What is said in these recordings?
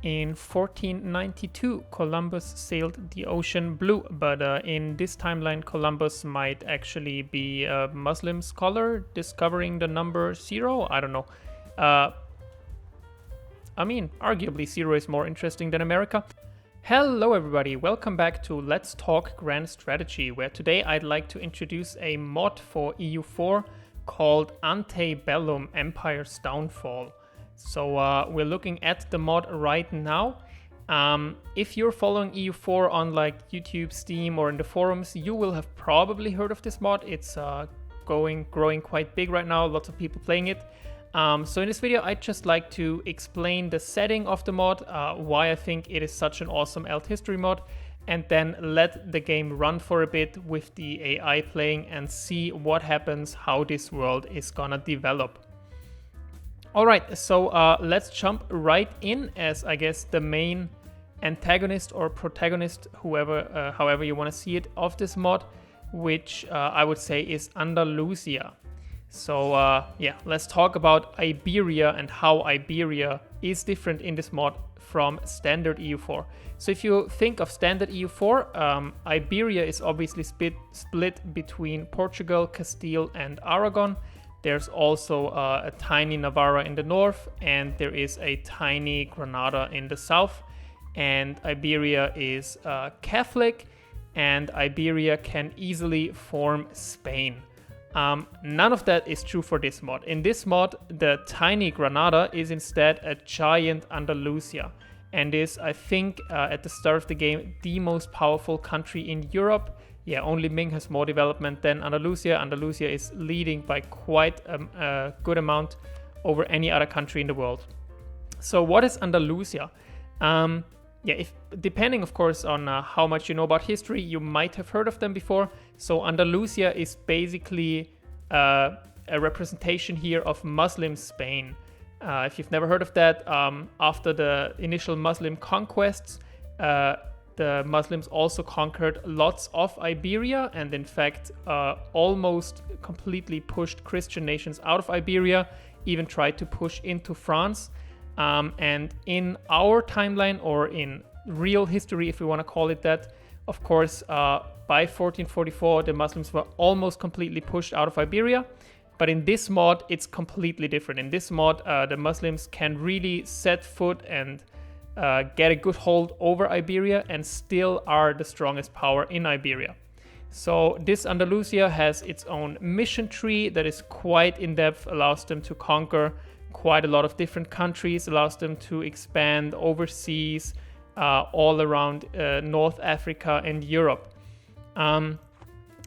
In 1492, Columbus sailed the ocean blue, but in this timeline, Columbus might actually be a Muslim scholar discovering the number 0. I don't know. I mean, arguably 0 is more interesting than America. Hello everybody, welcome back to Let's Talk Grand Strategy, where today I'd like to introduce a mod for EU4 called Ante Bellum Empire's Downfall. So we're looking at the mod right now. If you're following EU4 on like YouTube, Steam, or in the forums, you will have probably heard of this mod. It's growing quite big right now, lots of people playing it. So in this video, I'd just like to explain the setting of the mod, why I think it is such an awesome alt history mod, and then let the game run for a bit with the AI playing and see what happens, how this world is gonna develop. Alright, so let's jump right in as, I guess, the main antagonist or protagonist, however you want to see it, of this mod, which I would say is Andalusia. So yeah, let's talk about Iberia and how Iberia is different in this mod from standard EU4. So if you think of standard EU4, Iberia is obviously split between Portugal, Castile, and Aragon. There's also a tiny Navarra in the north, and there is a tiny Granada in the south. And Iberia is Catholic, and Iberia can easily form Spain. None of that is true for this mod. In this mod, the tiny Granada is instead a giant Andalusia, and is, I think, at the start of the game, the most powerful country in Europe. Yeah, only Ming has more development than Andalusia. Andalusia is leading by quite a good amount over any other country in the world. So what is Andalusia? Yeah, depending, of course, on how much you know about history, you might have heard of them before. So Andalusia is basically a representation here of Muslim Spain. If you've never heard of that, after the initial Muslim conquests, the Muslims also conquered lots of Iberia and in fact almost completely pushed Christian nations out of Iberia, even tried to push into France. And in our timeline, or in real history, if we want to call it that, of course, by 1444, the Muslims were almost completely pushed out of Iberia. But in this mod, it's completely different. In this mod, the Muslims can really set foot and get a good hold over Iberia and still are the strongest power in Iberia. So this Andalusia has its own mission tree that is quite in-depth, allows them to conquer quite a lot of different countries, allows them to expand overseas, all around North Africa and Europe. And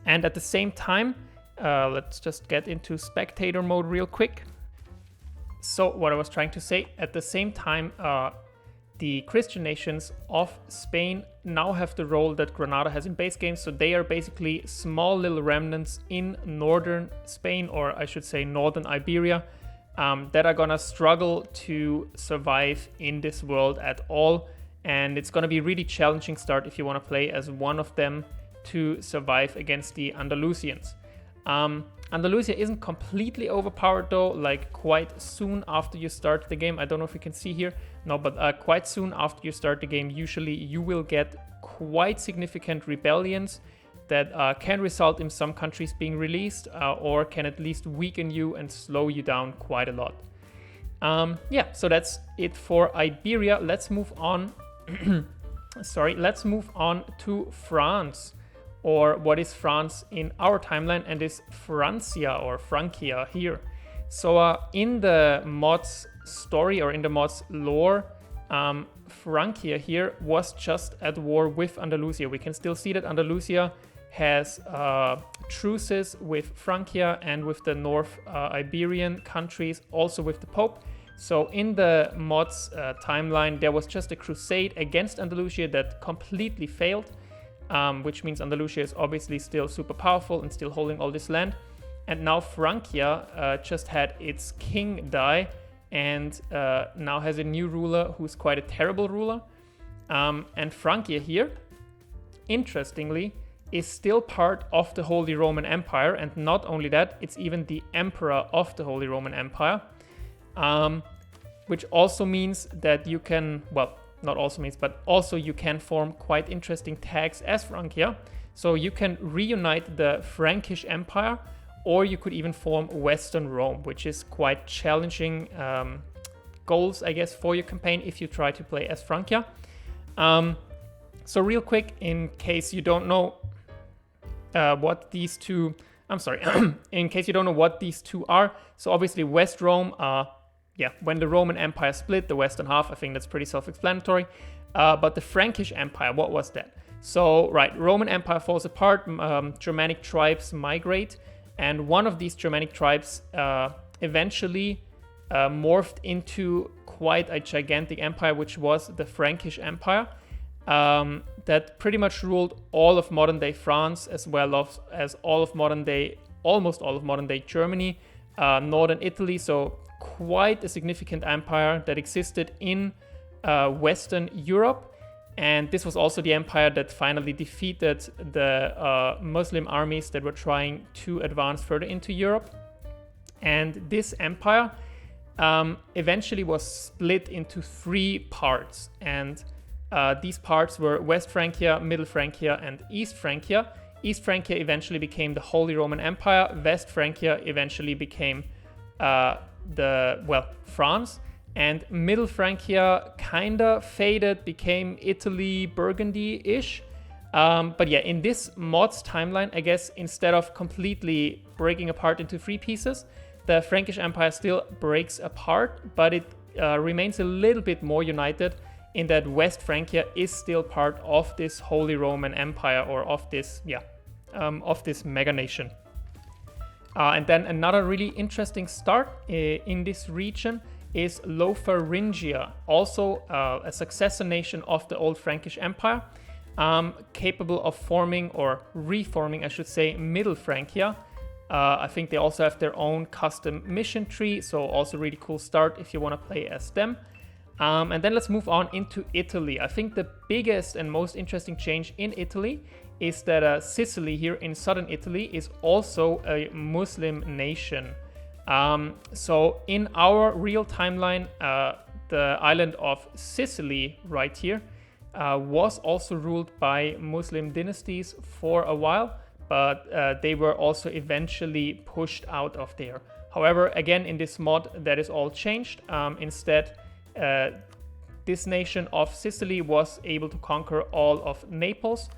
at the same time, let's just get into spectator mode real quick. So what I was trying to say, at the same time, the Christian nations of Spain now have the role that Granada has in base game, so they are basically small little remnants in northern Spain, or I should say northern Iberia, that are gonna struggle to survive in this world at all, and it's gonna be a really challenging start if you want to play as one of them to survive against the Andalusians. Andalusia isn't completely overpowered though, like quite soon after you start the game. I don't know if you can see here. No, but quite soon after you start the game, usually you will get quite significant rebellions that can result in some countries being released or can at least weaken you and slow you down quite a lot. Yeah, so that's it for Iberia. Let's move on. Let's move on to France. Or what is France in our timeline, and is Francia or Francia here. So in the mod's story, or in the mod's lore, Francia here was just at war with Andalusia. We can still see that Andalusia has truces with Francia and with the North Iberian countries, also with the Pope. So in the mod's timeline, there was just a crusade against Andalusia that completely failed. Which means Andalusia is obviously still super powerful and still holding all this land. And now Francia just had its king die and now has a new ruler who's quite a terrible ruler. And Francia here, interestingly, is still part of the Holy Roman Empire. And not only that, it's even the emperor of the Holy Roman Empire. Which also means that you can, well, not also means, but also you can form quite interesting tags as Francia. So you can reunite the Frankish Empire, or you could even form Western Rome, which is quite challenging goals, I guess, for your campaign if you try to play as Francia. So real quick, in case you don't know what these two, in case you don't know what these two are, so obviously West Rome, when the Roman Empire split, the western half, I think that's pretty self-explanatory. But the Frankish Empire, what was that? So, right, Roman Empire falls apart, Germanic tribes migrate, and one of these Germanic tribes eventually morphed into quite a gigantic empire, which was the Frankish Empire, that pretty much ruled all of modern-day France, as well as almost all of modern-day Germany, northern Italy, so quite a significant empire that existed in Western Europe. And this was also the empire that finally defeated the Muslim armies that were trying to advance further into Europe. And this empire eventually was split into 3 parts. And these parts were West Francia, Middle Francia, and East Francia. East Francia eventually became the Holy Roman Empire. West Francia eventually became France. And Middle Francia kinda faded, became Italy, Burgundy-ish. But yeah, in this mod's timeline, I guess instead of completely breaking apart into 3 pieces, the Frankish Empire still breaks apart, but it remains a little bit more united in that West Francia is still part of this Holy Roman Empire, or of this mega nation. And then another really interesting start in this region is Lotharingia, also a successor nation of the old Frankish Empire, capable of forming, or reforming, I should say, Middle Francia. I think they also have their own custom mission tree, so also really cool start if you want to play as them. And then let's move on into Italy. I think the biggest and most interesting change in Italy is that Sicily here in southern Italy is also a Muslim nation. So in our real timeline, the island of Sicily right here was also ruled by Muslim dynasties for a while, but they were also eventually pushed out of there. However, again, in this mod, that is all changed. Instead, this nation of Sicily was able to conquer all of Naples,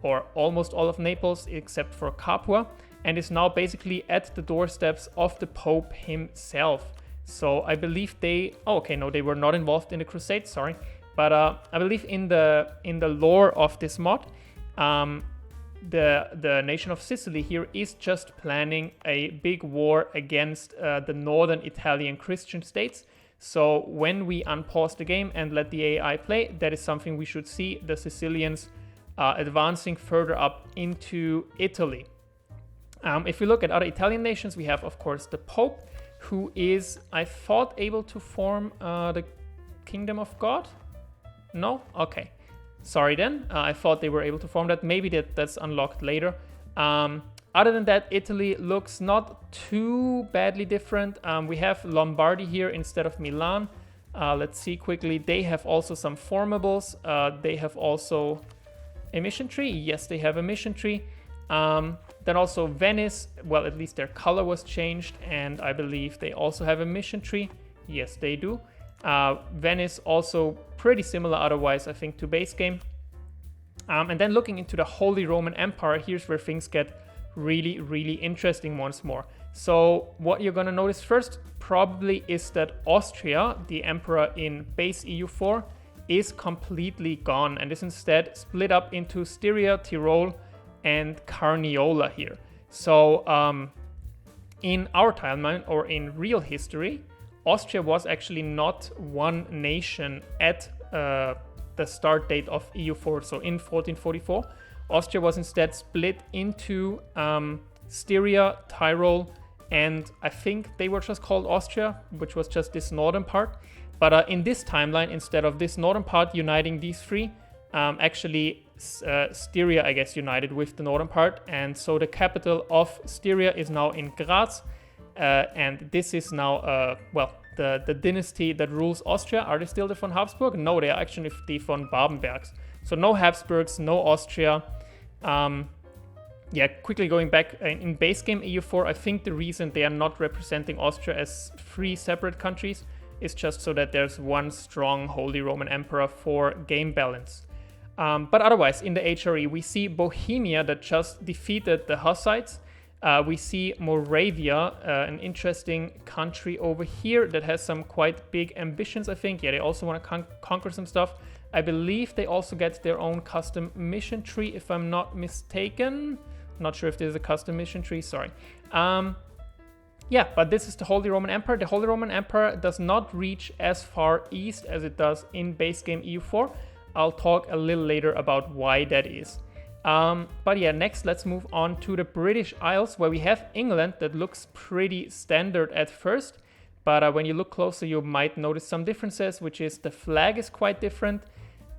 or almost all of Naples, except for Capua, and is now basically at the doorsteps of the Pope himself. So I believe they were not involved in the Crusades, sorry. But I believe in the lore of this mod, the nation of Sicily here is just planning a big war against the northern Italian Christian states. So when we unpause the game and let the AI play, that is something we should see, the Sicilians advancing further up into Italy. If we look at other Italian nations, we have, of course, the Pope, who is, I thought, able to form the Kingdom of God? No? Okay. Sorry then. I thought they were able to form that. Maybe that's unlocked later. Other than that, Italy looks not too badly different. We have Lombardy here instead of Milan. Let's see quickly. They have also some formables. They have also a mission tree. Yes, they have a mission tree. Then also Venice, well, at least their color was changed, and I believe they also have a mission tree. Yes, they do. Venice also pretty similar otherwise, I think, to base game. And then looking into the Holy Roman Empire, here's where things get really, really interesting once more. So what you're gonna notice first probably is that Austria, the emperor in base EU4, is completely gone and is instead split up into Styria, Tyrol, and Carniola here. So in our timeline, or in real history, Austria was actually not one nation at the start date of EU4. So in 1444, Austria was instead split into Styria, Tyrol, and I think they were just called Austria, which was just this northern part. But in this timeline, instead of this northern part uniting these three, actually Styria, I guess, united with the northern part. And so the capital of Styria is now in Graz. And this is now, the dynasty that rules Austria. Are they still the von Habsburg? No, they are actually the von Babenbergs. So no Habsburgs, no Austria. Yeah, quickly going back, in base game EU4, I think the reason they are not representing Austria as 3 separate countries is just so that there's one strong Holy Roman Emperor for game balance. But otherwise, in the HRE, we see Bohemia that just defeated the Hussites. We see Moravia, an interesting country over here that has some quite big ambitions, I think. Yeah, they also want to conquer some stuff. I believe they also get their own custom mission tree, if I'm not mistaken. Not sure if there's a custom mission tree, sorry. Yeah, but this is the Holy Roman Empire. The Holy Roman Empire does not reach as far east as it does in base game EU4. I'll talk a little later about why that is. But yeah, next let's move on to the British Isles, where we have England that looks pretty standard at first. But when you look closer, you might notice some differences, which is the flag is quite different.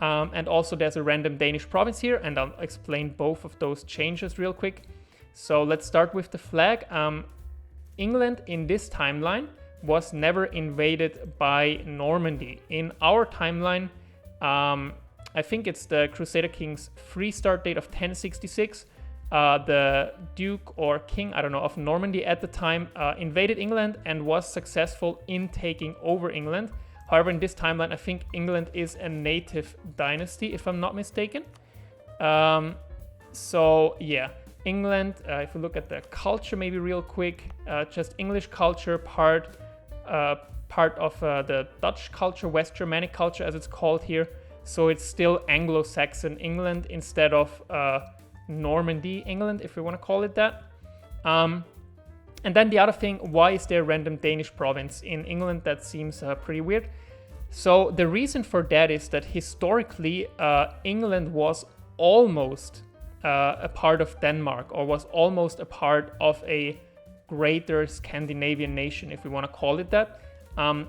And also there's a random Danish province here, and I'll explain both of those changes real quick. So let's start with the flag. England in this timeline was never invaded by Normandy. In our timeline, I think it's the Crusader King's free start date of 1066. The Duke or King, I don't know, of Normandy at the time invaded England and was successful in taking over England. However, in this timeline, I think England is a native dynasty, if I'm not mistaken. So yeah, England, if we look at the culture maybe real quick, just English culture, part of the Dutch culture, West Germanic culture as it's called here. So it's still Anglo-Saxon England instead of Normandy England, if we want to call it that. And then the other thing, why is there a random Danish province in England? That seems pretty weird. So the reason for that is that historically England was almost a part of Denmark, or was almost a part of a greater Scandinavian nation, if we want to call it that.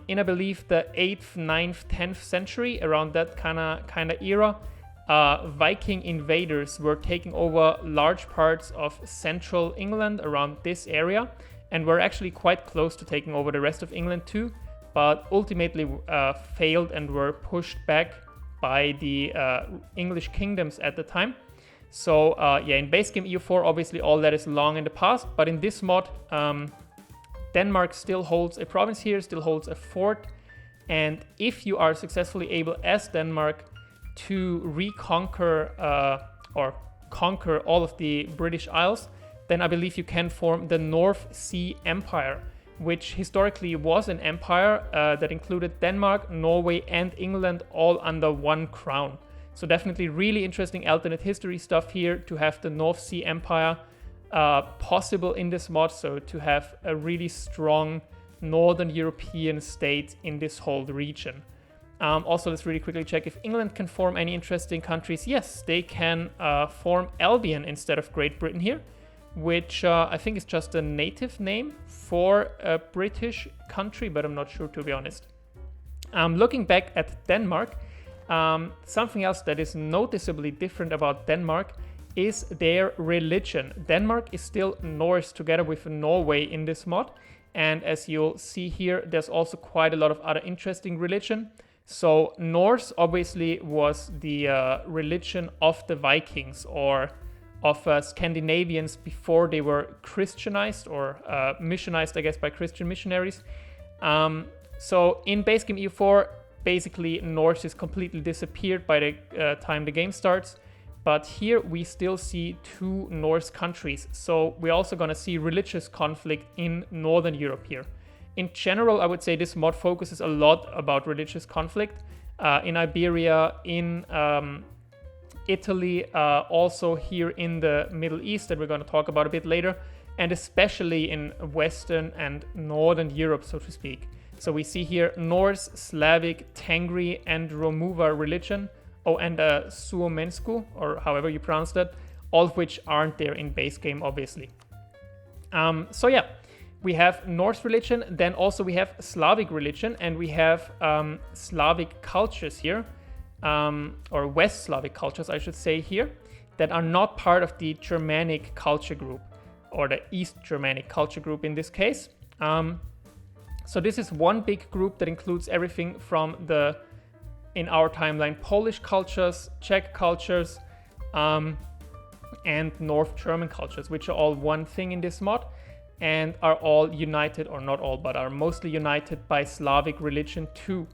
In I believe the 8th, 9th, 10th century, around that kind of era, Viking invaders were taking over large parts of central England around this area, and were actually quite close to taking over the rest of England too, but ultimately failed and were pushed back by the English kingdoms at the time. So yeah, in base game EU4, obviously all that is long in the past, but in this mod, Denmark still holds a province here, still holds a fort, and if you are successfully able as Denmark to reconquer or conquer all of the British Isles, then I believe you can form the North Sea Empire, which historically was an empire that included Denmark, Norway, and England all under one crown. So definitely really interesting alternate history stuff here to have the North Sea Empire possible in this mod, so to have a really strong Northern European state in this whole region. Also, let's really quickly check if England can form any interesting countries. Yes, they can form Albion instead of Great Britain here, which I think is just a native name for a British country, but I'm not sure, to be honest. Looking back at Denmark, something else that is noticeably different about Denmark is their religion. Denmark is still Norse together with Norway in this mod, and as you'll see here, there's also quite a lot of other interesting religion. So Norse obviously was the religion of the Vikings, or of Scandinavians before they were Christianized or missionized, I guess, by Christian missionaries. So in base game EU4, basically Norse is completely disappeared by the time the game starts. But here we still see 2 Norse countries. So we're also going to see religious conflict in Northern Europe here. In general, I would say this mod focuses a lot about religious conflict in Iberia, in Italy, also here in the Middle East that we're going to talk about a bit later, and especially in Western and Northern Europe, so to speak. So we see here Norse, Slavic, Tengri, and Romuva religion. Oh, and Suomensku, or however you pronounce that, all of which aren't there in base game, obviously. So yeah, we have Norse religion, then also we have Slavic religion, and we have Slavic cultures here, or West Slavic cultures, I should say here, that are not part of the Germanic culture group, or the East Germanic culture group in this case. So this is one big group that includes everything from the, in our timeline, Polish cultures, Czech cultures, and North German cultures, which are all one thing in this mod and are all united, or not all, but are mostly united by Slavic religion too.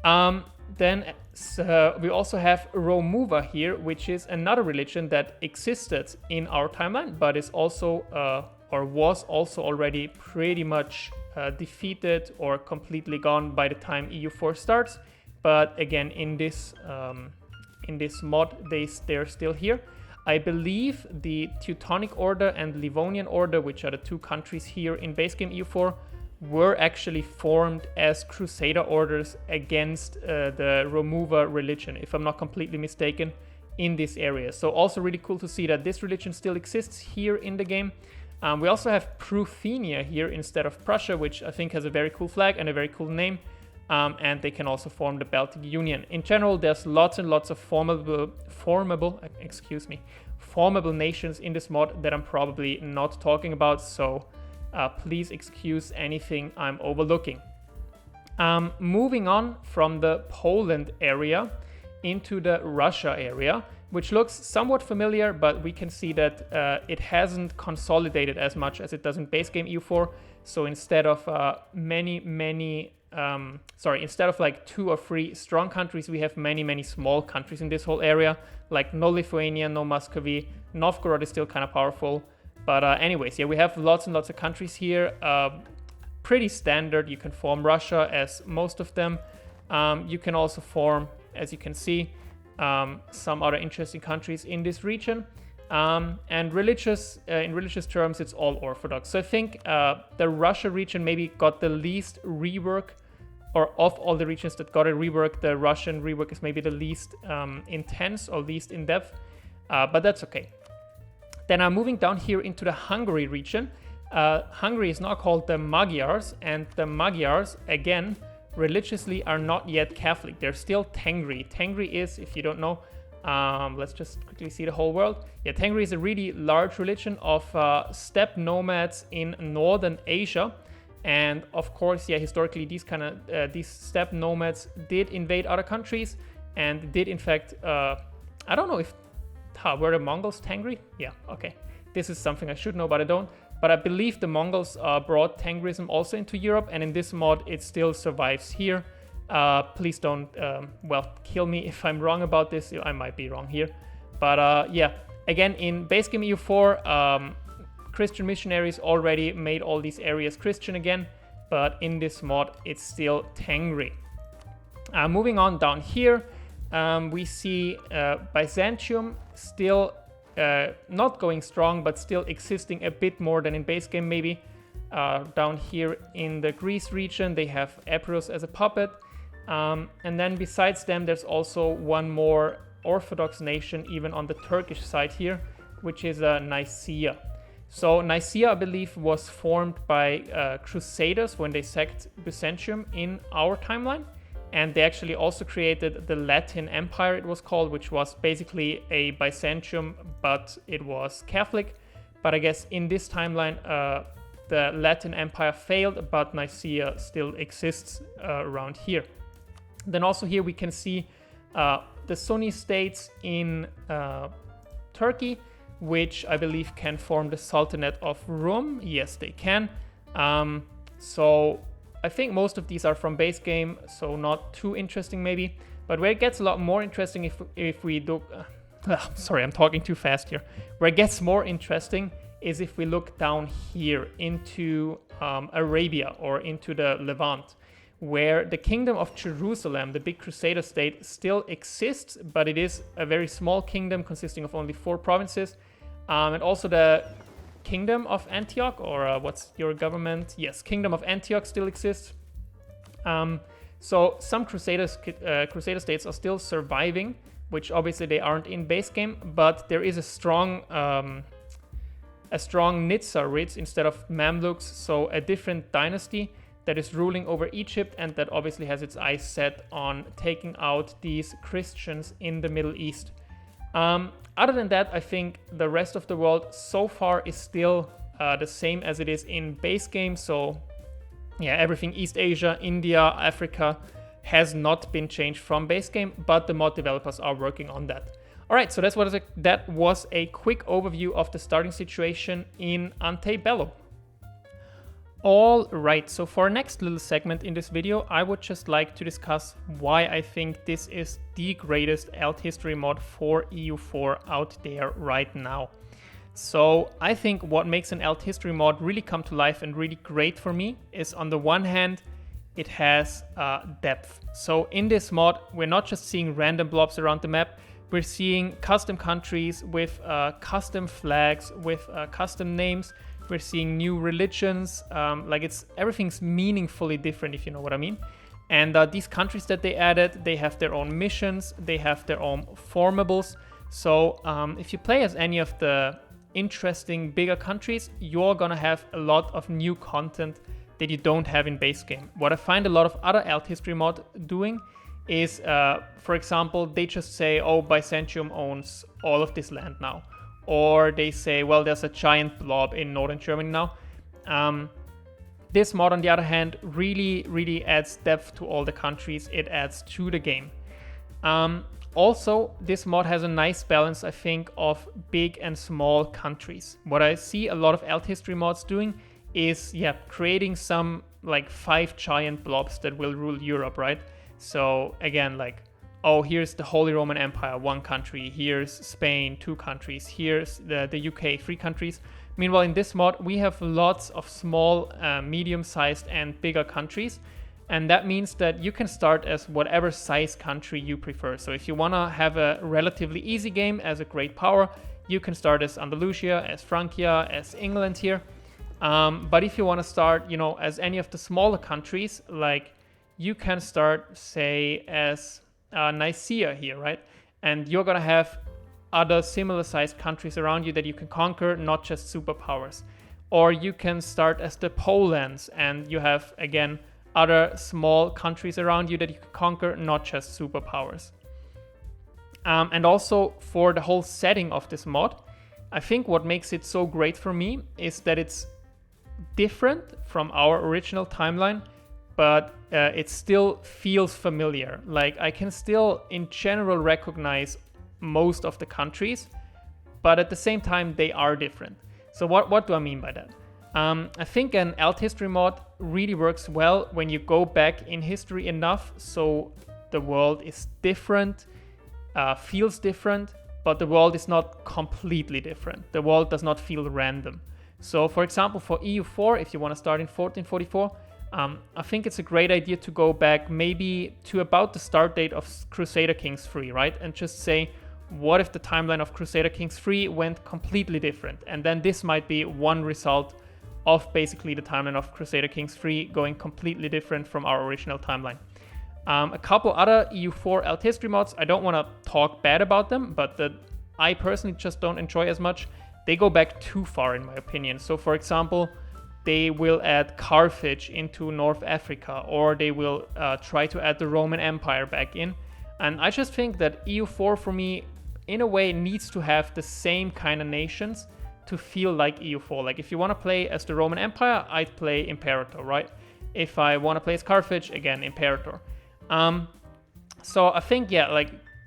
Then we also have Romuva here, which is another religion that existed in our timeline, but is also, or was also already pretty much defeated or completely gone by the time EU4 starts. But again, in this mod, they're still here. I believe the Teutonic Order and Livonian Order, which are the two countries here in base game EU4, were actually formed as crusader orders against the Romuva religion, if I'm not completely mistaken, in this area. So also really cool to see that this religion still exists here in the game. We also have Pruthenia here instead of Prussia, which I think has a very cool flag and a very cool name. And they can also form the Baltic Union. In general, there's lots and lots of formidable nations in this mod that I'm probably not talking about, so please excuse anything I'm overlooking. Moving on from the Poland area into the Russia area, which looks somewhat familiar, but we can see that it hasn't consolidated as much as it does in base game EU4. So instead of instead of like 2 or 3 strong countries, we have many small countries in this whole area, like no Lithuania, no Muscovy. Novgorod is still kind of powerful. But anyways, yeah, we have lots and lots of countries here. Pretty standard. You can form Russia as most of them. You can also form, as you can see, some other interesting countries in this region. And in religious terms, it's all Orthodox. So I think the Russia region maybe got the least rework, or of all the regions that got a rework, the Russian rework is maybe the least intense or least in depth, but that's okay. Then I'm moving down here into the Hungary region. Hungary is now called the Magyars, and the Magyars, again, religiously are not yet Catholic. They're still Tengri. Tengri is, if you don't know, let's just quickly see the whole world. Yeah, Tengri is a really large religion of steppe nomads in northern Asia. And of course, yeah, historically these steppe nomads did invade other countries and did in fact, I don't know if, were the Mongols Tengri? Yeah, okay. This is something I should know, but I don't. But I believe the Mongols brought Tengrism also into Europe, and in this mod it still survives here. Please don't, kill me if I'm wrong about this. I might be wrong here. But yeah, again, in base game EU4, Christian missionaries already made all these areas Christian again, but in this mod, it's still Tengri. Moving on down here, we see Byzantium still not going strong, but still existing a bit more than in base game maybe. Down here in the Greece region, they have Epirus as a puppet. And then besides them, there's also one more Orthodox nation, even on the Turkish side here, which is Nicaea. So Nicaea, I believe, was formed by Crusaders when they sacked Byzantium in our timeline. And they actually also created the Latin Empire, it was called, which was basically a Byzantium, but it was Catholic. But I guess in this timeline, the Latin Empire failed, but Nicaea still exists around here. Then also here we can see the Sunni states in Turkey, which I believe can form the Sultanate of Rum. Yes, they can. So I think most of these are from base game, so not too interesting maybe. But where it gets a lot more interesting if we do... sorry, I'm talking too fast here. Where it gets more interesting is if we look down here into Arabia or into the Levant, where the Kingdom of Jerusalem, the big Crusader state, still exists, but it is a very small kingdom consisting of only 4 provinces. And also the Kingdom of Antioch, or what's your government? Yes, Kingdom of Antioch still exists. So some Crusader states are still surviving, which obviously they aren't in base game, but there is a strong Nizarids instead of Mamluks, so a different dynasty that is ruling over Egypt and that obviously has its eyes set on taking out these Christians in the Middle East. Other than that, I think the rest of the world so far is still the same as it is in base game. So yeah, everything East Asia, India, Africa has not been changed from base game, but the mod developers are working on that. All right, so that was a quick overview of the starting situation in Ante Bellum. All right, so for our next little segment in this video, I would just like to discuss why I think this is the greatest alt history mod for EU4 out there right now. So I think what makes an alt history mod really come to life and really great for me is, on the one hand, it has depth. So in this mod, we're not just seeing random blobs around the map, we're seeing custom countries with custom flags, with custom names. We're seeing new religions, everything's meaningfully different, if you know what I mean. And these countries that they added, they have their own missions, they have their own formables. So if you play as any of the interesting bigger countries, you're gonna have a lot of new content that you don't have in base game. What I find a lot of other alt history mod doing is, for example, they just say, oh, Byzantium owns all of this land now. Or they say, well, there's a giant blob in northern Germany now. This mod, on the other hand, really adds depth to all the countries. It adds to the game. Also, this mod has a nice balance, I think, of big and small countries. What I see a lot of alt history mods doing is, creating some 5 giant blobs that will rule Europe, right? So again, oh, here's the Holy Roman Empire, 1 country. Here's Spain, 2 countries. Here's the UK, 3 countries. Meanwhile, in this mod, we have lots of small, medium-sized and bigger countries. And that means that you can start as whatever size country you prefer. So if you want to have a relatively easy game as a great power, you can start as Andalusia, as Francia, as England here. But if you want to start, as any of the smaller countries, you can start, say, as Nicaea here, right? And you're gonna have other similar sized countries around you that you can conquer, not just superpowers. Or you can start as the Polands, and you have, again, other small countries around you that you can conquer, not just superpowers. And also, for the whole setting of this mod, I think what makes it so great for me is that it's different from our original timeline, but it still feels familiar. I can still in general recognize most of the countries, but at the same time they are different. So what do I mean by that? I think an alt history mod really works well when you go back in history enough so the world is different, feels different, but the world is not completely different. The world does not feel random. So for example, for EU4, if you want to start in 1444, I think it's a great idea to go back maybe to about the start date of Crusader Kings 3, right? And just say, what if the timeline of Crusader Kings 3 went completely different? And then this might be one result of basically the timeline of Crusader Kings 3 going completely different from our original timeline. A couple other EU4 alt history mods, I don't want to talk bad about them, but that I personally just don't enjoy as much. They go back too far in my opinion. So for example, they will add Carthage into North Africa, or they will try to add the Roman Empire back in. And I just think that EU4 for me, in a way, needs to have the same kind of nations to feel like EU4. If you want to play as the Roman Empire, I'd play Imperator, right? If I want to play as Carthage, again, Imperator. So I think,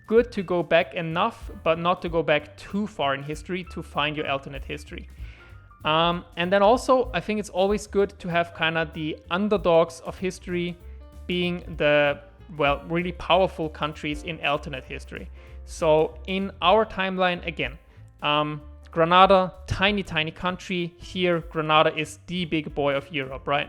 good to go back enough, but not to go back too far in history to find your alternate history. And then also, I think it's always good to have kind of the underdogs of history being the, really powerful countries in alternate history. So in our timeline, again, Granada, tiny country. Here, Granada is the big boy of Europe, right?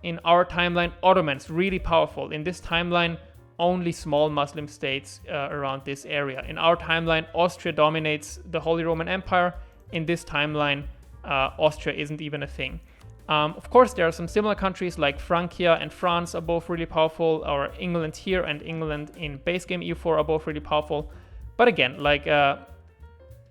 In our timeline, Ottomans, really powerful. In this timeline, only small Muslim states around this area. In our timeline, Austria dominates the Holy Roman Empire. In this timeline, Austria isn't even a thing. Of course, there are some similar countries like Francia and France are both really powerful, or England here and England in base game EU4 are both really powerful. But again,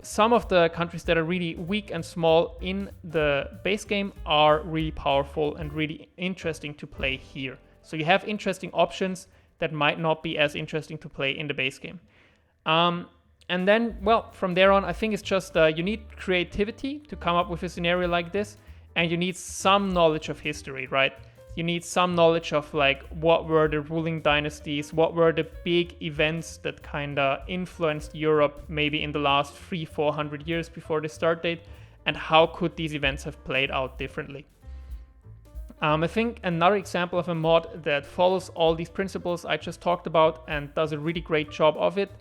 some of the countries that are really weak and small in the base game are really powerful and really interesting to play here. So you have interesting options that might not be as interesting to play in the base game. And then, from there on, I think it's just you need creativity to come up with a scenario like this. and you need some knowledge of history, right? You need some knowledge of like what were the ruling dynasties, what were the big events that kind of influenced Europe maybe in the last 300-400 years before the start date, and how could these events have played out differently. I think another example of a mod that follows all these principles I just talked about and does a really great job of it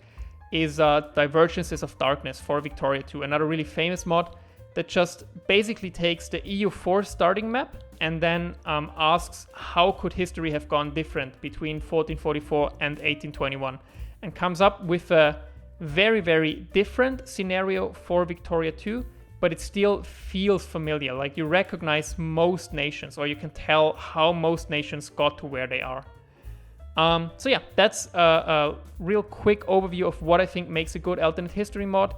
is Divergences of Darkness for Victoria 2, another really famous mod that just basically takes the EU4 starting map and then asks how could history have gone different between 1444 and 1821, and comes up with a very, very different scenario for Victoria 2, but it still feels familiar. Like you recognize most nations, or you can tell how most nations got to where they are. So yeah, that's a real quick overview of what I think makes a good alternate history mod.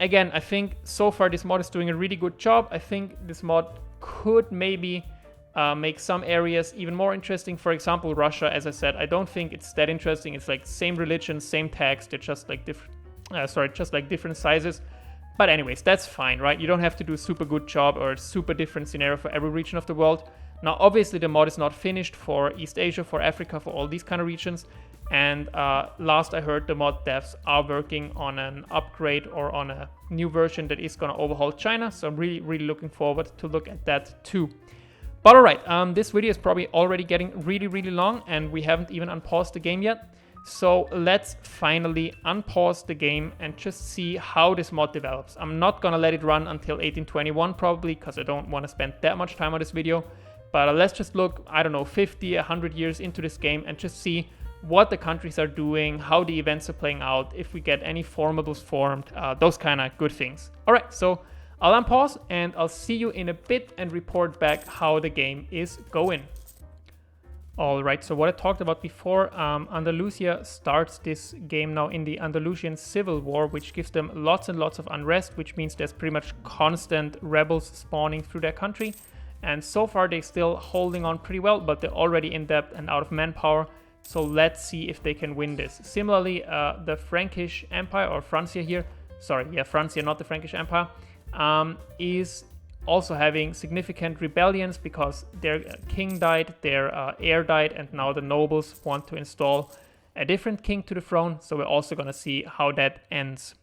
Again, I think so far this mod is doing a really good job. I think this mod could maybe make some areas even more interesting. For example, Russia, as I said, I don't think it's that interesting. It's like same religion, same text, they're just like different sizes. But anyways, that's fine, right? You don't have to do a super good job or a super different scenario for every region of the world. Now, obviously, the mod is not finished for East Asia, for Africa, for all these kind of regions. And last I heard, the mod devs are working on an upgrade or on a new version that is going to overhaul China. So I'm really, really looking forward to look at that too. But all right, this video is probably already getting really, really long, and we haven't even unpaused the game yet. So let's finally unpause the game and just see how this mod develops. I'm not gonna let it run until 1821 probably, because I don't want to spend that much time on this video. But let's just look, I don't know, 50, 100 years into this game and just see what the countries are doing, how the events are playing out, if we get any formables formed, those kind of good things. All right, so I'll unpause and I'll see you in a bit and report back how the game is going. Alright, so what I talked about before, Andalusia starts this game now in the Andalusian Civil War, which gives them lots and lots of unrest, which means there's pretty much constant rebels spawning through their country. And so far they're still holding on pretty well, but they're already in debt and out of manpower. So let's see if they can win this. Similarly, the Frankish Empire, or Francia here, Francia, not the Frankish Empire, is also having significant rebellions because their king died, their heir died, and now the nobles want to install a different king to the throne. So we're also going to see how that ends.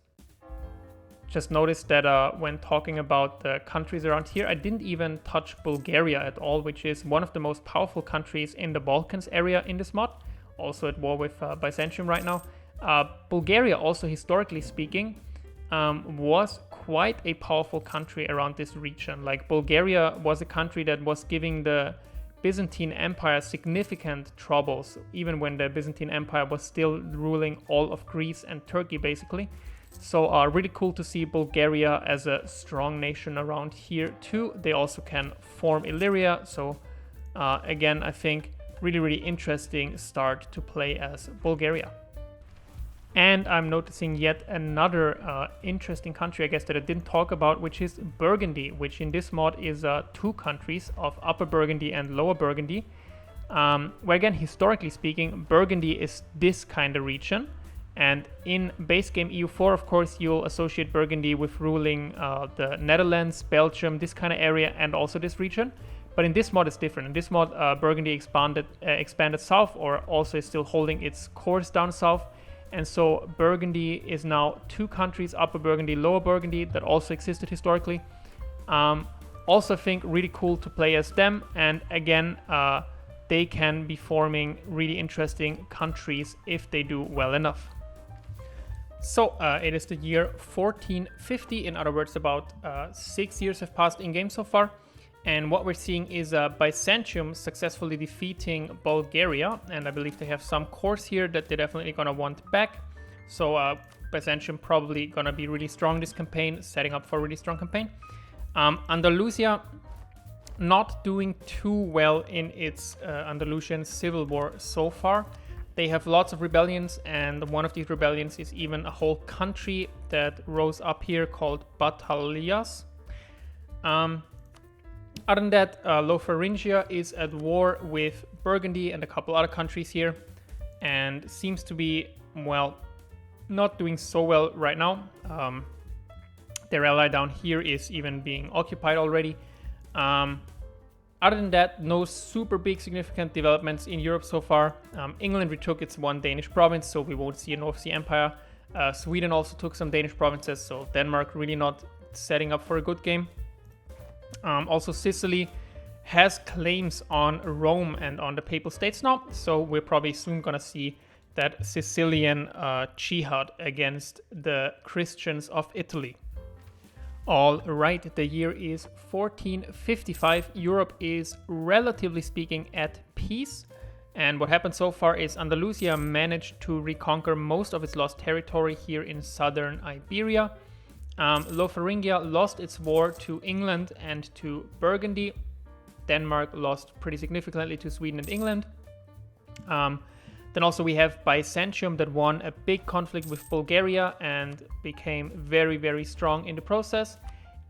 Just notice that when talking about the countries around here, I didn't even touch Bulgaria at all, which is one of the most powerful countries in the Balkans area in this mod, also at war with Byzantium right now. Bulgaria, also historically speaking, was quite a powerful country around this region. Like Bulgaria was a country that was giving the Byzantine Empire significant troubles, even when the Byzantine Empire was still ruling all of Greece and Turkey basically. So really cool to see Bulgaria as a strong nation around here too. They also can form Illyria, so again, I think really, really interesting start to play as Bulgaria. And I'm noticing yet another interesting country, I guess, that I didn't talk about, which is Burgundy, which in this mod is two countries of Upper Burgundy and Lower Burgundy, where again, historically speaking, Burgundy is this kind of region. And in base game EU4, of course, you'll associate Burgundy with ruling the Netherlands, Belgium, this kind of area, and also this region. But in this mod, it's different. In this mod, Burgundy expanded south, or also is still holding its course down south. And so Burgundy is now two countries, Upper Burgundy, Lower Burgundy, that also existed historically. Also think really cool to play as them. And again, they can be forming really interesting countries if they do well enough. So it is the year 1450. In other words, about 6 years have passed in game so far. And what we're seeing is Byzantium successfully defeating Bulgaria, and I believe they have some cores here that they're definitely going to want back. So Byzantium probably going to be really strong this campaign, setting up for a really strong campaign. Andalusia not doing too well in its Andalusian civil war so far. They have lots of rebellions, and one of these rebellions is even a whole country that rose up here called Batallias. Other than that, Lotharingia is at war with Burgundy and a couple other countries here, and seems to be, well, not doing so well right now. Their ally down here is even being occupied already. Other than that, no super big significant developments in Europe so far. England retook its one Danish province, so we won't see a North Sea Empire. Sweden also took some Danish provinces, so Denmark really not setting up for a good game. Also, Sicily has claims on Rome and on the Papal States now, so we're probably soon gonna see that Sicilian jihad against the Christians of Italy. All right, the year is 1455. Europe is, relatively speaking, at peace. And what happened so far is Andalusia managed to reconquer most of its lost territory here in southern Iberia. Lotharingia lost its war to England and to Burgundy. Denmark lost pretty significantly to Sweden and England. Then also we have Byzantium that won a big conflict with Bulgaria and became very, very strong in the process.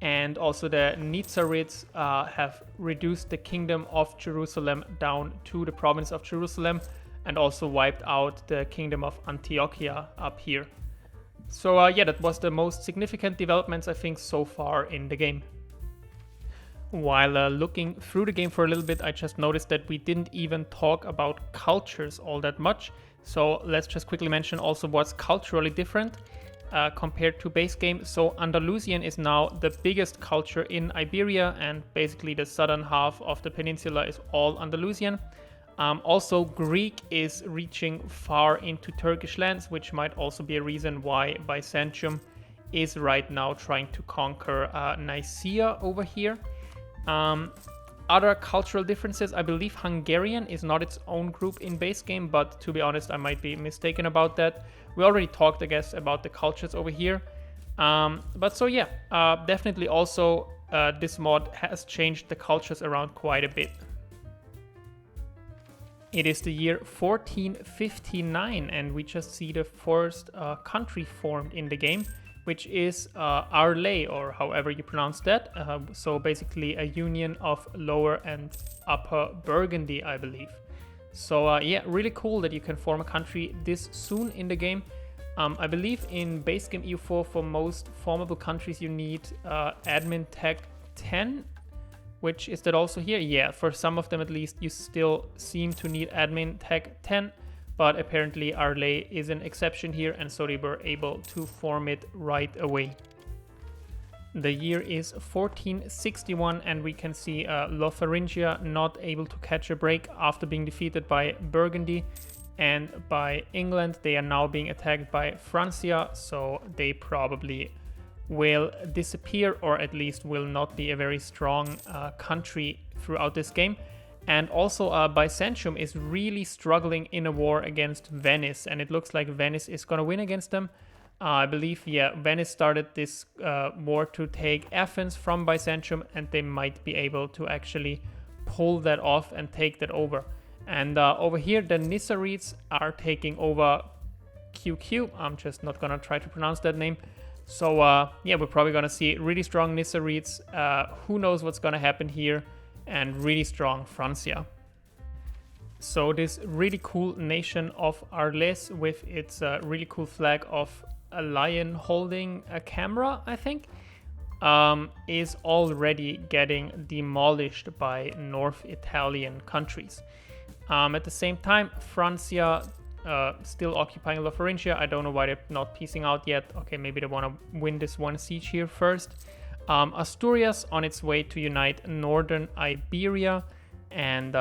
And also the Nizarids have reduced the kingdom of Jerusalem down to the province of Jerusalem and also wiped out the kingdom of Antiochia up here. So yeah, that was the most significant developments I think so far in the game. While looking through the game for a little bit, I just noticed that we didn't even talk about cultures all that much. So let's just quickly mention also what's culturally different compared to base game. So Andalusian is now the biggest culture in Iberia, and basically the southern half of the peninsula is all Andalusian. Also, Greek is reaching far into Turkish lands, which might also be a reason why Byzantium is right now trying to conquer Nicaea over here. Other cultural differences, I believe Hungarian is not its own group in base game, but to be honest, I might be mistaken about that. We already talked, I guess, about the cultures over here. But so yeah, definitely also this mod has changed the cultures around quite a bit. It is the year 1459 and we just see the first country formed in the game, which is Arlay, or however you pronounce that. So basically a union of Lower and Upper Burgundy, I believe. So yeah, really cool that you can form a country this soon in the game. I believe in base game EU4 for most formable countries you need admin tech 10, which is that also here? Yeah, for some of them at least you still seem to need admin tech 10. But apparently Arlay is an exception here, and so they were able to form it right away. The year is 1461 and we can see Lotharingia not able to catch a break after being defeated by Burgundy and by England. They are now being attacked by Francia, so they probably will disappear, or at least will not be a very strong country throughout this game. And also Byzantium is really struggling in a war against Venice, and it looks like Venice is going to win against them. I believe, yeah, Venice started this war to take Athens from Byzantium, and they might be able to actually pull that off and take that over. And over here, the Nizarids are taking over QQ. I'm just not going to try to pronounce that name. So yeah, we're probably going to see really strong Nizarids. Who knows what's going to happen here? And really strong Francia. So this really cool nation of Arles with its really cool flag of a lion holding a camera, I think, is already getting demolished by North Italian countries. At the same time, Francia still occupying Lotharingia. I don't know why they're not peacing out yet. Okay, maybe they want to win this one siege here first. Asturias on its way to unite northern Iberia, and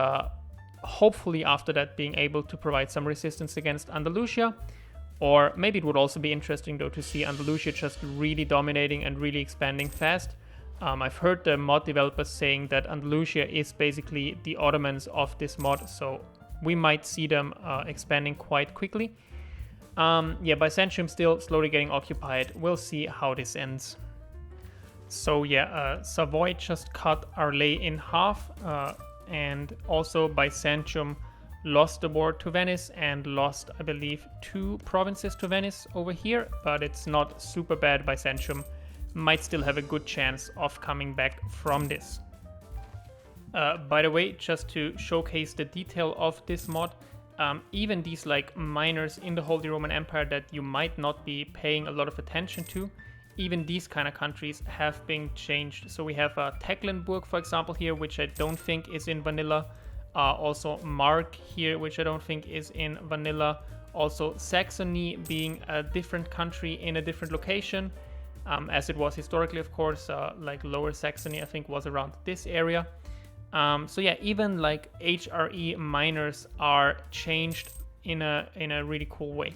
hopefully after that being able to provide some resistance against Andalusia. Or maybe it would also be interesting though to see Andalusia just really dominating and really expanding fast. I've heard the mod developers saying that Andalusia is basically the Ottomans of this mod, so we might see them expanding quite quickly. Yeah, Byzantium still slowly getting occupied. We'll see how this ends. So yeah, Savoy just cut Arlay in half, and also Byzantium lost the war to Venice and lost, I believe, 2 provinces to Venice over here, but it's not super bad. Byzantium might still have a good chance of coming back from this. By the way, just to showcase the detail of this mod, even these like miners in the Holy Roman Empire that you might not be paying a lot of attention to, even these kind of countries have been changed. So we have Tecklenburg, for example, here, which I don't think is in vanilla. Also Mark here, which I don't think is in vanilla. Also Saxony being a different country in a different location, as it was historically, of course. Like Lower Saxony, I think, was around this area. So yeah, even like HRE minors are changed in a really cool way.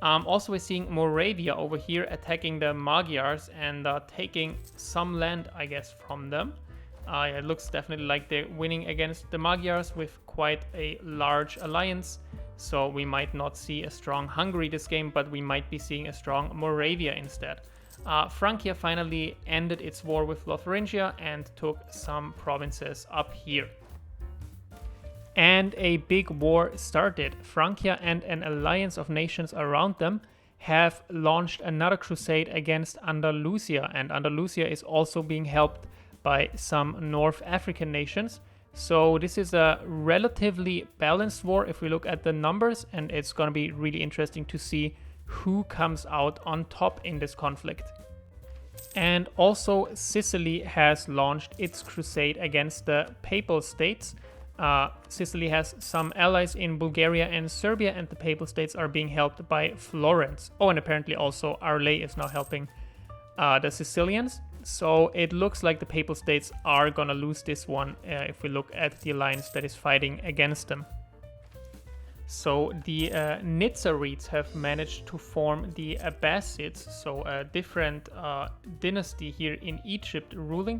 Also, we're seeing Moravia over here attacking the Magyars and taking some land, I guess, from them. It looks definitely like they're winning against the Magyars with quite a large alliance. So we might not see a strong Hungary this game, but we might be seeing a strong Moravia instead. Francia finally ended its war with Lotharingia and took some provinces up here. And a big war started. Francia and an alliance of nations around them have launched another crusade against Andalusia, and Andalusia is also being helped by some North African nations. So this is a relatively balanced war if we look at the numbers, and it's going to be really interesting to see who comes out on top in this conflict. And also Sicily has launched its crusade against the Papal States. Sicily has some allies in Bulgaria and Serbia, and the Papal States are being helped by Florence. Oh, and apparently also Arles is now helping the Sicilians. So it looks like the Papal States are gonna lose this one if we look at the alliance that is fighting against them. So the Nizarites have managed to form the Abbasids, so a different dynasty here in Egypt ruling.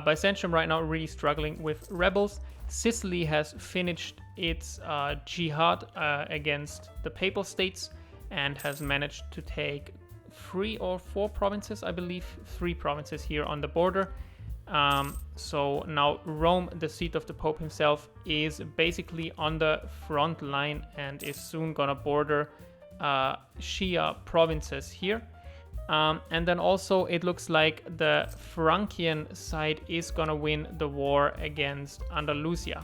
Byzantium right now really struggling with rebels. Sicily has finished its jihad against the Papal States and has managed to take 3 or 4 provinces, I believe 3 provinces here on the border. So now Rome, the seat of the Pope himself, is basically on the front line and is soon gonna border Shia provinces here. And then also it looks like the Frankian side is gonna win the war against Andalusia.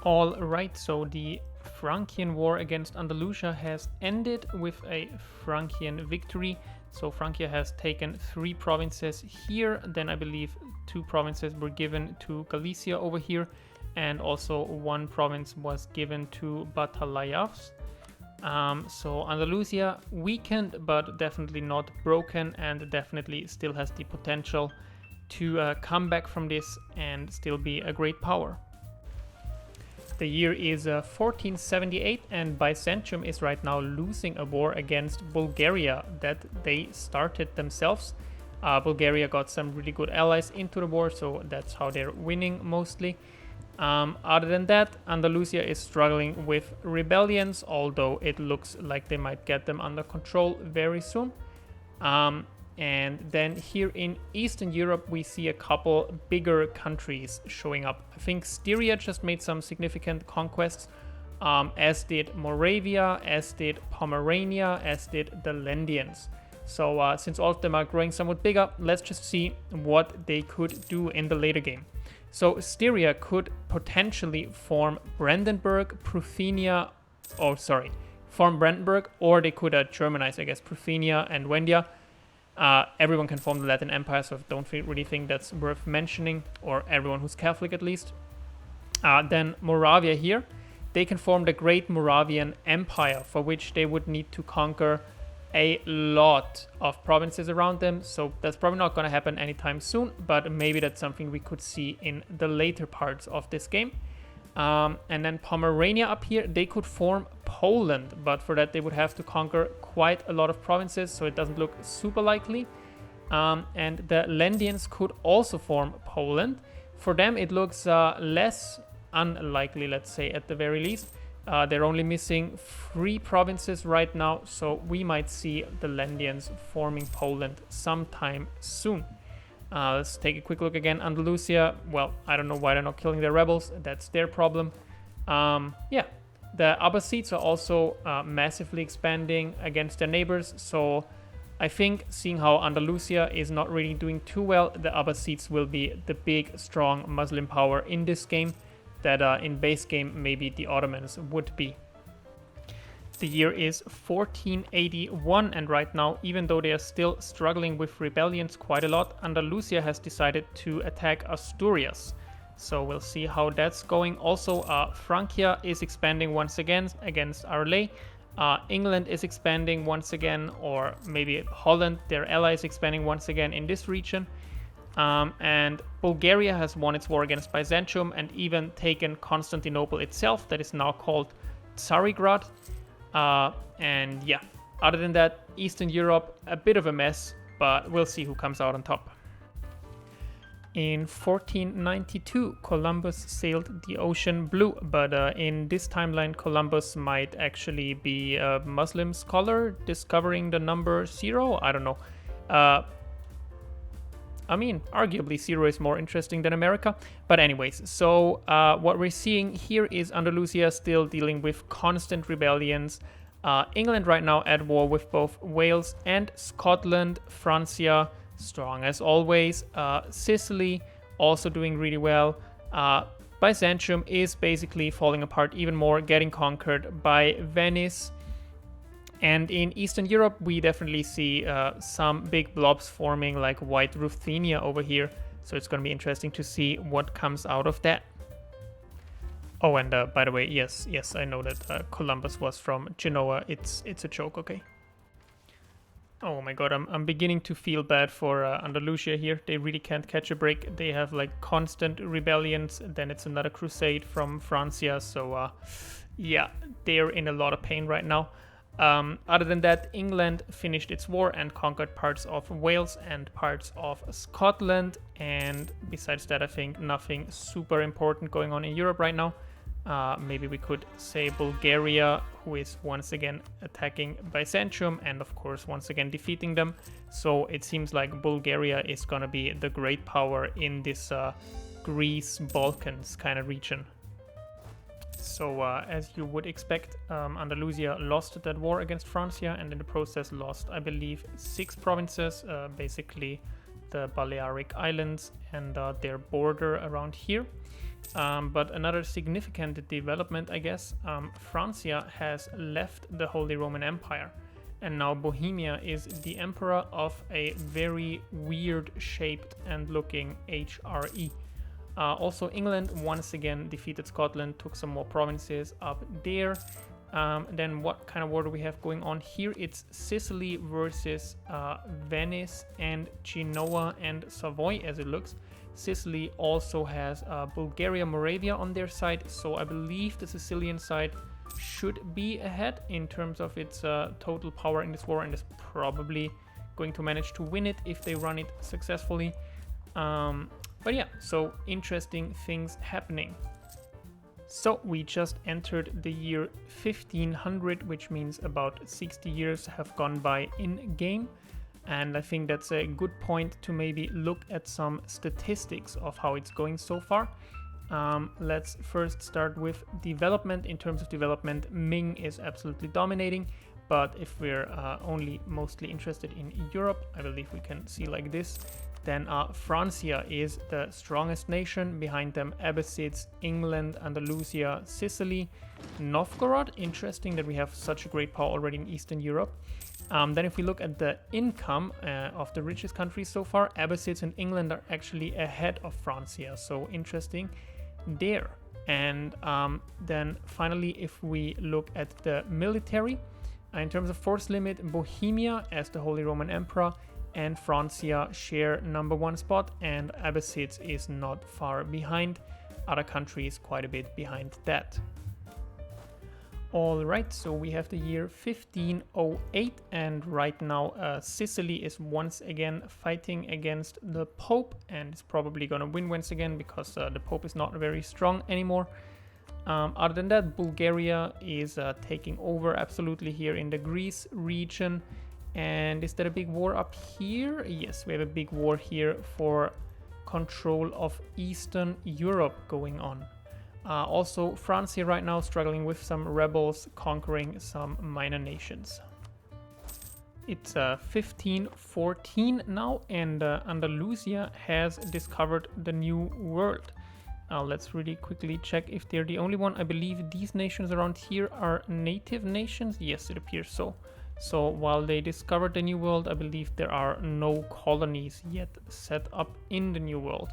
All right, so the Frankian war against Andalusia has ended with a Frankian victory. So Francia has taken 3 provinces here, then I believe 2 provinces were given to Galicia over here, and also 1 province was given to Batalayavs. So Andalusia weakened, but definitely not broken, and definitely still has the potential to come back from this and still be a great power. The year is 1478, and Byzantium is right now losing a war against Bulgaria that they started themselves. Bulgaria got some really good allies into the war, so that's how they're winning mostly. Other than that, Andalusia is struggling with rebellions, although it looks like they might get them under control very soon. And then here in Eastern Europe, we see a couple bigger countries showing up. I think Styria just made some significant conquests, as did Moravia, as did Pomerania, as did the Lendians. So since all of them are growing somewhat bigger, let's just see what they could do in the later game. So Styria could potentially form Brandenburg, form Brandenburg, or they could Germanize, I guess, Pruthenia and Wendia. Everyone can form the Latin Empire, so I don't really think that's worth mentioning, or everyone who's Catholic at least. Then Moravia here, they can form the Great Moravian Empire, for which they would need to conquer a lot of provinces around them, so that's probably not going to happen anytime soon, but maybe that's something we could see in the later parts of this game. And then Pomerania up here, they could form Poland, but for that they would have to conquer quite a lot of provinces, so it doesn't look super likely. And the Lendians could also form Poland. For them it looks less unlikely, let's say, at the very least. They're only missing 3 provinces right now, so we might see the Lendians forming Poland sometime soon. Let's take a quick look again. Andalusia, well, I don't know why they're not killing their rebels. That's their problem. Yeah, the Abbasids are also massively expanding against their neighbors. So I think, seeing how Andalusia is not really doing too well, the Abbasids will be the big, strong Muslim power in this game that in base game maybe the Ottomans would be. The year is 1481, and right now, even though they are still struggling with rebellions quite a lot, Andalusia has decided to attack Asturias. So we'll see how that's going. Also, Francia is expanding once again against Arles. England is expanding once again, or maybe Holland, their ally, is expanding once again in this region. And Bulgaria has won its war against Byzantium and even taken Constantinople itself, that is now called Tsarigrad. And yeah, other than that, Eastern Europe, a bit of a mess, but we'll see who comes out on top. In 1492, Columbus sailed the ocean blue, but in this timeline, Columbus might actually be a Muslim scholar discovering the number 0. I don't know. I mean, arguably 0 is more interesting than America. But anyways, so what we're seeing here is Andalusia still dealing with constant rebellions. England right now at war with both Wales and Scotland. Francia, strong as always. Sicily, also doing really well. Byzantium is basically falling apart even more, getting conquered by Venice. And in Eastern Europe, we definitely see some big blobs forming, like White Ruthenia over here. So it's going to be interesting to see what comes out of that. Oh, and by the way, yes, I know that Columbus was from Genoa. It's a joke, okay? Oh my god, I'm beginning to feel bad for Andalusia here. They really can't catch a break. They have like constant rebellions. Then it's another crusade from Francia. So yeah, they're in a lot of pain right now. Other than that, England finished its war and conquered parts of Wales and parts of Scotland. And besides that, I think nothing super important going on in Europe right now. Maybe we could say Bulgaria, who is once again attacking Byzantium and of course once again defeating them. So it seems like Bulgaria is going to be the great power in this Greece, Balkans kind of region. So as you would expect, Andalusia lost that war against Francia and in the process lost, I believe, 6 provinces, basically the Balearic Islands and their border around here. But another significant development, I guess, Francia has left the Holy Roman Empire and now Bohemia is the emperor of a very weird shaped and looking HRE. Also, England once again defeated Scotland, took some more provinces up there. Then what kind of war do we have going on here? It's Sicily versus Venice and Genoa and Savoy, as it looks. Sicily also has Bulgaria, Moravia on their side, so I believe the Sicilian side should be ahead in terms of its total power in this war and is probably going to manage to win it if they run it successfully. But yeah, so interesting things happening. So we just entered the year 1500, which means about 60 years have gone by in game. And I think that's a good point to maybe look at some statistics of how it's going so far. Let's first start with development. In terms of development, Ming is absolutely dominating. But if we're only mostly interested in Europe, I believe we can see like this. Then Francia is the strongest nation. Behind them, Abbasids, England, Andalusia, Sicily, Novgorod. Interesting that we have such a great power already in Eastern Europe. Then if we look at the income of the richest countries so far, Abbasids and England are actually ahead of Francia. So interesting there. And then finally, if we look at the military, in terms of force limit, Bohemia as the Holy Roman Emperor and Francia share #1 spot, and Abbasids is not far behind. Other countries quite a bit behind that. Alright, so we have the year 1508, and right now Sicily is once again fighting against the Pope and is probably going to win once again because the Pope is not very strong anymore. Other than that, Bulgaria is taking over absolutely here in the Greece region. And is there a big war up here? Yes, we have a big war here for control of Eastern Europe going on. Also, France here right now struggling with some rebels, conquering some minor nations. It's 1514 now, and Andalusia has discovered the new world. Let's really quickly check if they're the only one. I believe these nations around here are native nations. Yes, it appears so. So while they discovered the New World, I believe there are no colonies yet set up in the New World.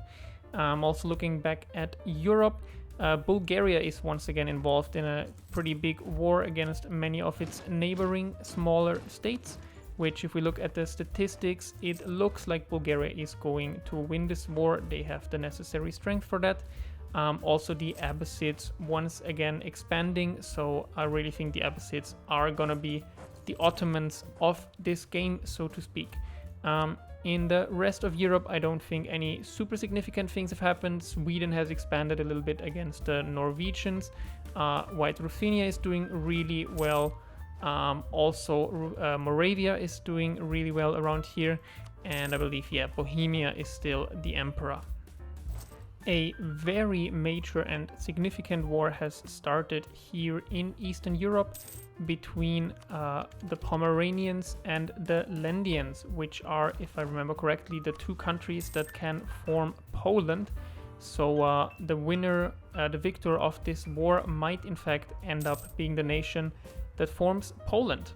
Also looking back at Europe, Bulgaria is once again involved in a pretty big war against many of its neighboring smaller states, which if we look at the statistics, it looks like Bulgaria is going to win this war. They have the necessary strength for that. Also the Abbasids once again expanding, so I really think the Abbasids are gonna be the Ottomans of this game, so to speak. In the rest of Europe, I don't think any super significant things have happened. Sweden has expanded a little bit against the Norwegians. White Ruthenia is doing really well. Also, Moravia is doing really well around here. And I believe, yeah, Bohemia is still the emperor. A very major and significant war has started here in Eastern Europe between the Pomeranians and the Lendians, which are, if I remember correctly, the two countries that can form Poland. So the winner, the victor of this war might in fact end up being the nation that forms Poland.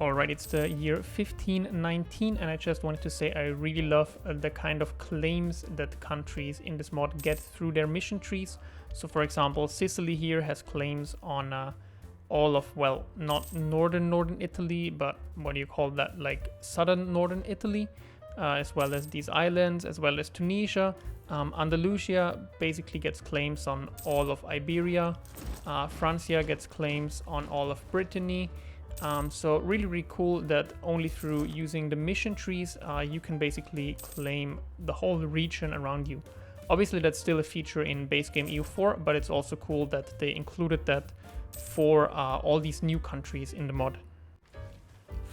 Alright, it's the year 1519, and I just wanted to say I really love the kind of claims that countries in this mod get through their mission trees. So for example, Sicily here has claims on all of, well, not northern Italy, but what do you call that, like southern northern Italy, as well as these islands, as well as Tunisia. Andalusia basically gets claims on all of Iberia. Francia gets claims on all of Brittany. So really cool that only through using the mission trees you can basically claim the whole region around you. Obviously that's still a feature in base game EU4, but it's also cool that they included that for all these new countries in the mod.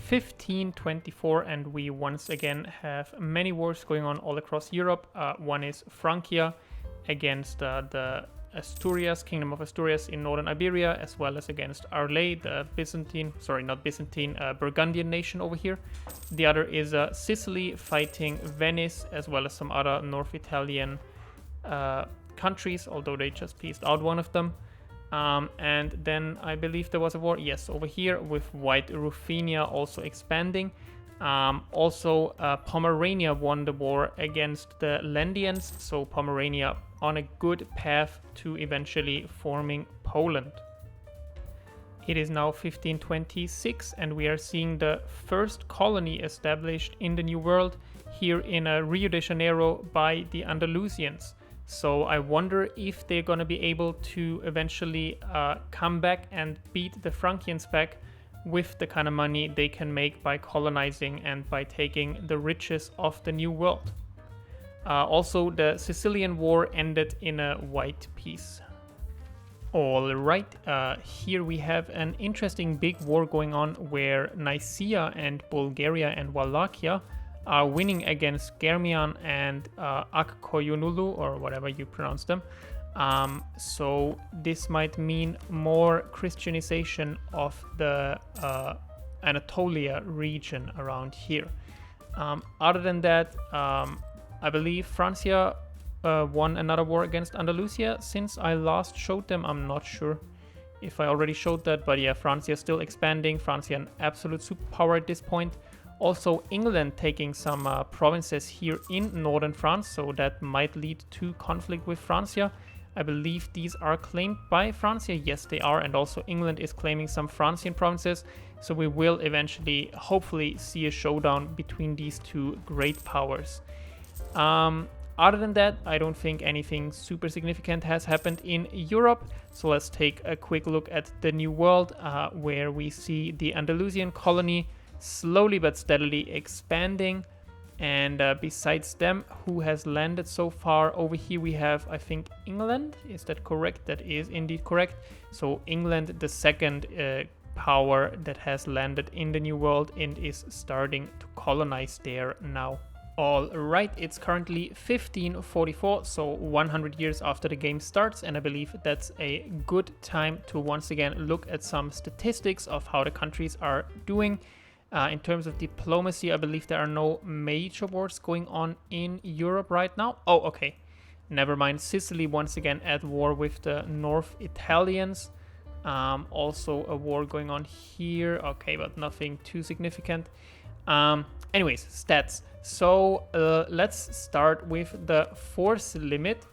1524, and we once again have many wars going on all across Europe. One is Francia against the Asturias, Kingdom of Asturias in northern Iberia, as well as against Arles, the Burgundian nation over here. The other is Sicily fighting Venice, as well as some other North Italian countries, although they just pieced out one of them. And then I believe there was a war, yes, over here with White Ruthenia also expanding. Also, Pomerania won the war against the Lendians, so Pomerania on a good path to eventually forming Poland. It is now 1526, and we are seeing the first colony established in the New World here in Rio de Janeiro by the Andalusians. So I wonder if they're going to be able to eventually come back and beat the Frankians back with the kind of money they can make by colonizing and by taking the riches of the New World. Also, the Sicilian War ended in a white peace. Alright, here we have an interesting big war going on where Nicaea and Bulgaria and Wallachia are winning against Germian and Akkoyunlu, or whatever you pronounce them. So this might mean more Christianization of the Anatolia region around here. Other than that, I believe Francia won another war against Andalusia since I last showed them. I'm not sure if I already showed that, but yeah, Francia is still expanding. Francia an absolute superpower at this point. Also, England taking some provinces here in northern France, so that might lead to conflict with Francia. I believe these are claimed by Francia. Yes, they are, and also England is claiming some Francian provinces, so we will eventually, hopefully, see a showdown between these two great powers. Other than that, I don't think anything super significant has happened in Europe, so let's take a quick look at the New World, where we see the Andalusian colony slowly but steadily expanding. And besides them, who has landed so far? Over here we have, I think, England. Is that correct? That is indeed correct. So England, the second power that has landed in the New World and is starting to colonize there now. Alright, it's currently 1544, so 100 years after the game starts, and I believe that's a good time to once again look at some statistics of how the countries are doing. In terms of diplomacy, I believe there are no major wars going on in Europe right now. Oh, okay. Never mind. Sicily once again at war with the North Italians. Also a war going on here. Okay, but nothing too significant. Anyways, stats. So let's start with the force limit.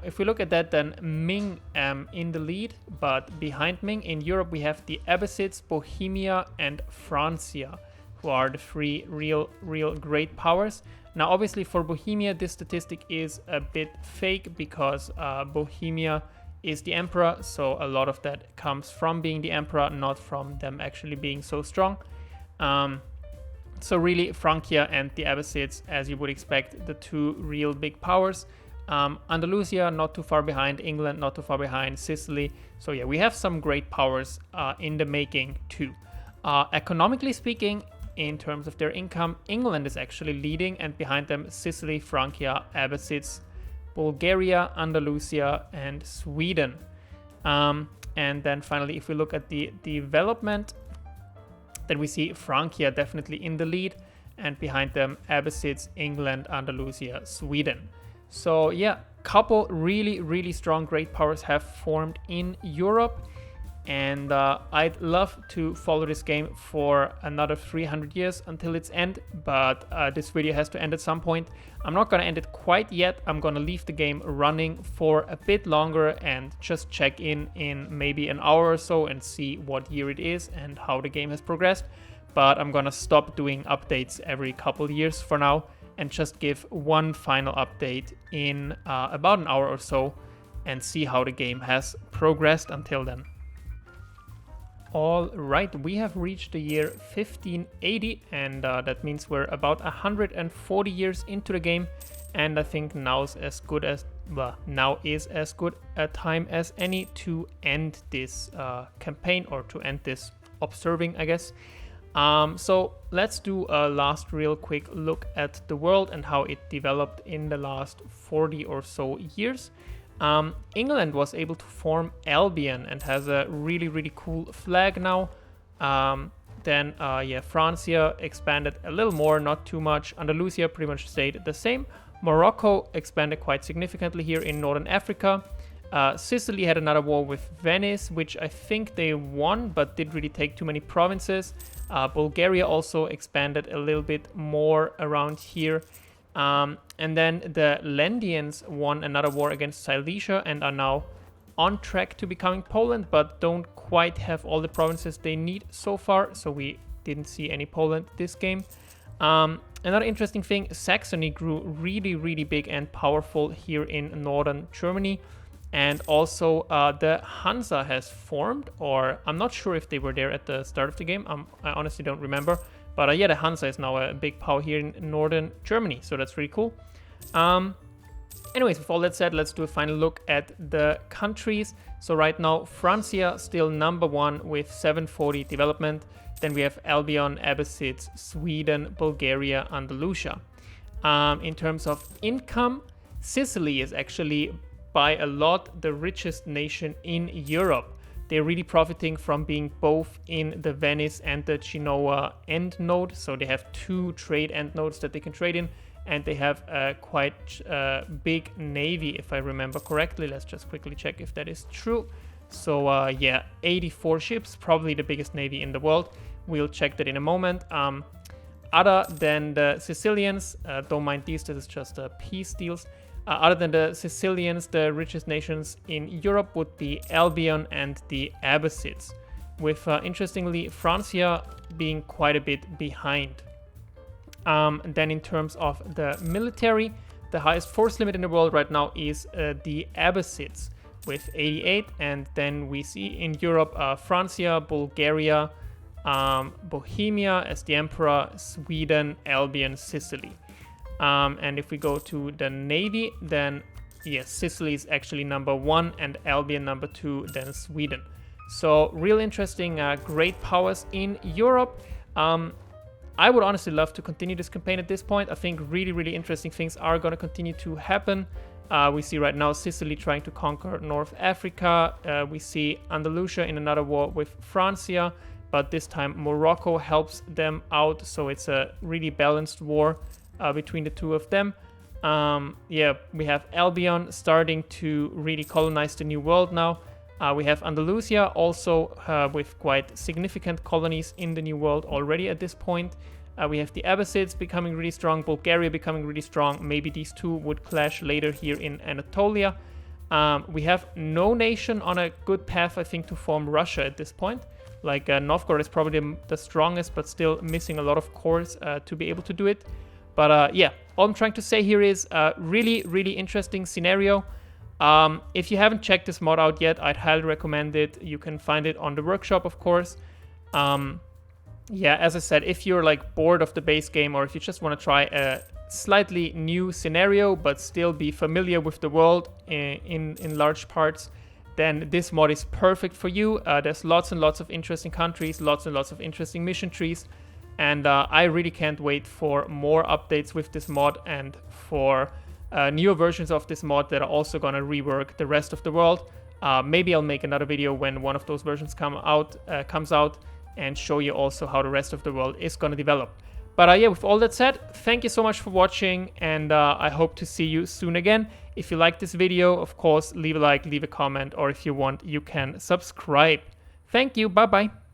If we look at that, then Ming in the lead, but behind Ming in Europe we have the Abbasids, Bohemia, and Francia, who are the three real great powers. Now, obviously, for Bohemia, this statistic is a bit fake because Bohemia is the emperor, so a lot of that comes from being the emperor, not from them actually being so strong. So really, Francia and the Abbasids, as you would expect, the two real big powers. Andalusia not too far behind, England not too far behind, Sicily. So yeah, we have some great powers in the making too. Economically speaking, in terms of their income, England is actually leading, and behind them Sicily, Francia, Abbasids, Bulgaria, Andalusia, and Sweden. And then finally, if we look at the development, then we see Francia definitely in the lead, and behind them Abbasids, England, Andalusia, Sweden. So yeah, couple really strong great powers have formed in Europe, and I'd love to follow this game for another 300 years until its end, but this video has to end at some point. I'm not gonna end it quite yet. I'm gonna leave the game running for a bit longer and just check in maybe an hour or so and see what year it is and how the game has progressed. But I'm gonna stop doing updates every couple years for now and just give one final update in about an hour or so and see how the game has progressed until then. All right, we have reached the year 1580, and that means we're about 140 years into the game, and I think now is as good a time as any to end this campaign, or to end this observing, I guess. So let's do a last real quick look at the world and how it developed in the last 40 or so years. England was able to form Albion and has a really cool flag now. Then Francia expanded a little more, not too much. Andalusia pretty much stayed the same. Morocco expanded quite significantly here in Northern Africa. Sicily had another war with Venice, which I think they won, but didn't really take too many provinces. Bulgaria also expanded a little bit more around here. And then the Lendians won another war against Silesia and are now on track to becoming Poland, but don't quite have all the provinces they need so far, so we didn't see any Poland this game. Another interesting thing, Saxony grew really big and powerful here in northern Germany. And also the Hansa has formed, or I'm not sure if they were there at the start of the game. I honestly don't remember. But yeah, the Hansa is now a big power here in northern Germany, so that's really cool. Anyways, with all that said, let's do a final look at the countries. So right now, Francia still number one with 740 development. Then we have Albion, Abbasids, Sweden, Bulgaria, Andalusia. In terms of income, Sicily is actually by a lot the richest nation in Europe. They're really profiting from being both in the Venice and the Genoa end node. So they have two trade end nodes that they can trade in, and they have a quite big navy, if I remember correctly. Let's just quickly check if that is true. So yeah, 84 ships, probably the biggest navy in the world. We'll check that in a moment. Other than the Sicilians, don't mind these, this is just peace deals. Other than the Sicilians, the richest nations in Europe would be Albion and the Abbasids, with interestingly Francia being quite a bit behind. Then in terms of the military, the highest force limit in the world right now is the Abbasids with 88, and then we see in Europe Francia, Bulgaria, Bohemia as the emperor, Sweden, Albion, Sicily. And if we go to the navy, then yes, Sicily is actually number one and Albion number two, then Sweden. So real interesting, great powers in Europe. I would honestly love to continue this campaign at this point. I think really interesting things are going to continue to happen. We see right now Sicily trying to conquer North Africa. We see Andalusia in another war with Francia, but this time Morocco helps them out. So it's a really balanced war between the two of them. Yeah, we have Albion starting to really colonize the New World now. We have Andalusia also with quite significant colonies in the New World already at this point. We have the Abbasids becoming really strong, Bulgaria becoming really strong. Maybe these two would clash later here in Anatolia. We have no nation on a good path, I think, to form Russia at this point. Like Novgorod is probably the strongest, but still missing a lot of cores to be able to do it. But yeah, all I'm trying to say here is really, really interesting scenario. If you haven't checked this mod out yet, I'd highly recommend it. You can find it on the workshop, of course. Yeah, as I said, if you're like bored of the base game, or if you just want to try a slightly new scenario but still be familiar with the world in large parts, then this mod is perfect for you. There's lots and lots of interesting countries, lots and lots of interesting mission trees, and I really can't wait for more updates with this mod and for newer versions of this mod that are also gonna rework the rest of the world. Maybe I'll make another video when one of those versions comes out and show you also how the rest of the world is gonna develop. But yeah, with all that said, thank you so much for watching, and I hope to see you soon again. If you like this video, of course, leave a like, leave a comment, or if you want, you can subscribe. Thank you, bye-bye.